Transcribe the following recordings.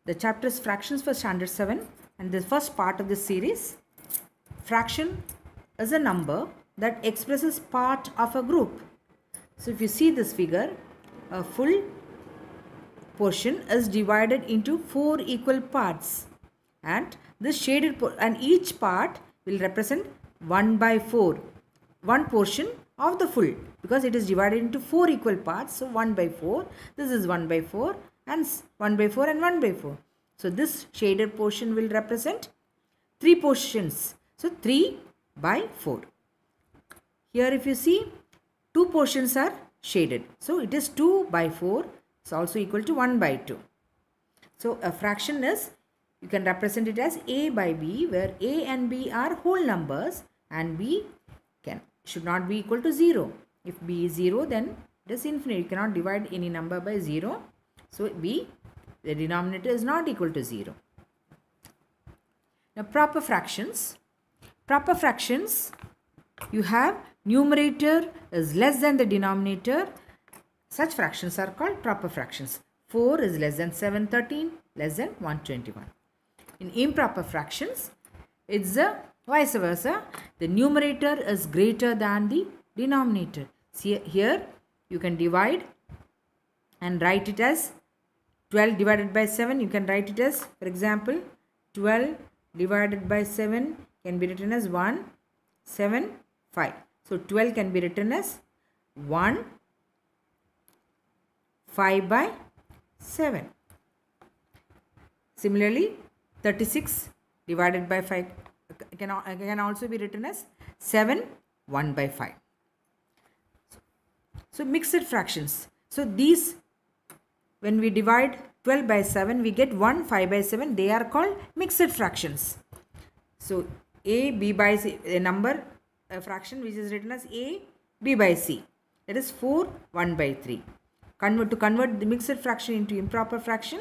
The chapter is fractions for standard 7, and the first part of the series. Fraction is a number that expresses part of a group. So if you see this figure, a full portion is divided into 4 equal parts, and this shaded and each part will represent 1 by 4, one portion of the full, because it is divided into 4 equal parts. So 1 by 4, this is 1 by 4 and 1 by 4 and 1 by 4. So this shaded portion will represent 3 portions. So 3 by 4. Here if you see, 2 portions are shaded. So it is 2 by 4 is also equal to 1 by 2. So a fraction is, you can represent it as A by B, where A and B are whole numbers and B should not be equal to 0. If B is 0, then it is infinite. You cannot divide any number by 0. So B, the denominator is not equal to 0. Now proper fractions. Proper fractions, you have numerator is less than the denominator. Such fractions are called proper fractions. 4 is less than 713, less than 121. In improper fractions, it's the vice versa. The numerator is greater than the denominator. See here, you can divide and write it as 12 divided by 7. You can write it as, for example, 12 divided by 7 can be written as 1, 7, 5. So 12 can be written as 1, 5 by 7. Similarly, 36 divided by 5 can also be written as 7, 1 by 5. So mixed fractions. So these, when we divide 12 by 7, we get 1, 5 by 7. They are called mixed fractions. So A, B by C, a number, a fraction which is written as A, B by C. That is 4, 1 by 3. To convert the mixed fraction into improper fraction,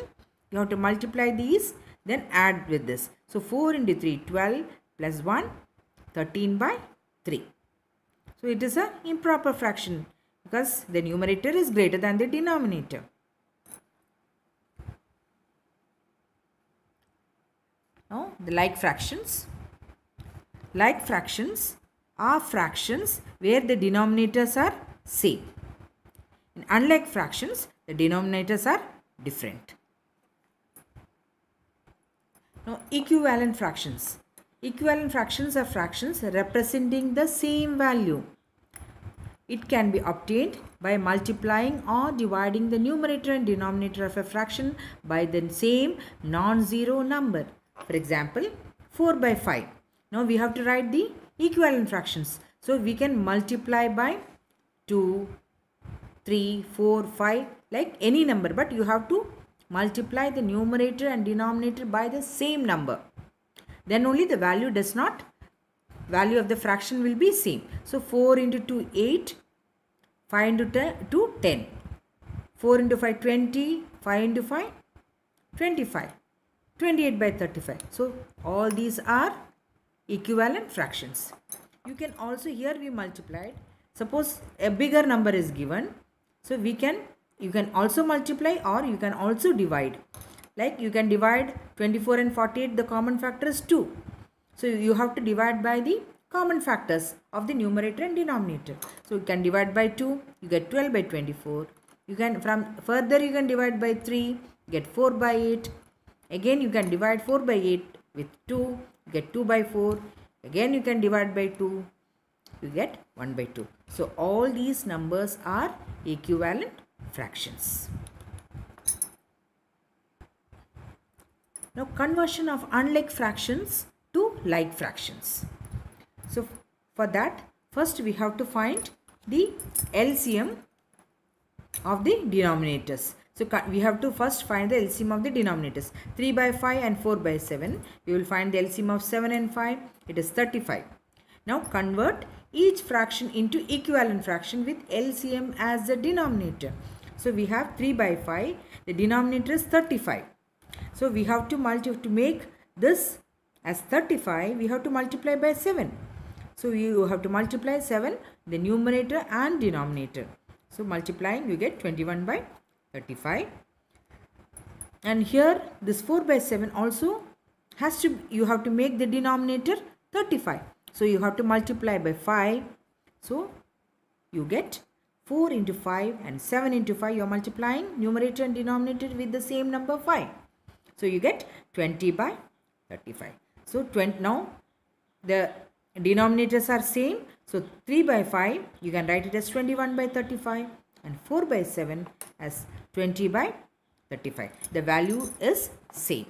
you have to multiply these, then add with this. So 4 into 3, 12 plus 1, 13 by 3. So it is an improper fraction because the numerator is greater than the denominator. Now the like fractions. Like fractions are fractions where the denominators are same. In unlike fractions, the denominators are different. Now equivalent fractions. Equivalent fractions are fractions representing the same value. It can be obtained by multiplying or dividing the numerator and denominator of a fraction by the same non-zero number. For example, 4 by 5. Now we have to write the equivalent fractions. So we can multiply by 2, 3, 4, 5, like any number, but you have to multiply the numerator and denominator by the same number. Then only the value of the fraction will be same. So 4 into 2, 8, 5 into 2, 10. 4 into 5, 20, 5 into 5, 25. 28 by 35. So all these are equivalent fractions. You can also, here we multiplied. Suppose a bigger number is given. So you can also multiply or you can also divide. Like you can divide 24 and 48, the common factor is 2. So you have to divide by the common factors of the numerator and denominator. So you can divide by 2, you get 12 by 24. You can further you can divide by 3, get 4 by 8. Again you can divide 4 by 8 with 2, you get 2 by 4. Again you can divide by 2, you get 1 by 2. So all these numbers are equivalent fractions. Now conversion of unlike fractions to like fractions. So for that, first we have to find the LCM of the denominators. So we have to first find the LCM of the denominators. 3 by 5 and 4 by 7. We will find the LCM of 7 and 5. It is 35. Now convert each fraction into equivalent fraction with LCM as the denominator. So we have 3 by 5. The denominator is 35. So we have to make this as 35. We have to multiply by 7. So you have to multiply 7, the numerator and denominator. So multiplying, you get 21 by 35. And here this 4 by 7 also has to, you have to make the denominator 35. So you have to multiply by 5. So you get 4 into 5 and 7 into 5. You are multiplying numerator and denominator with the same number 5. So you get 20 by 35. So 20, now the denominators are same. So 3 by 5 you can write it as 21 by 35 and 4 by 7 as 20 by 35. The value is same.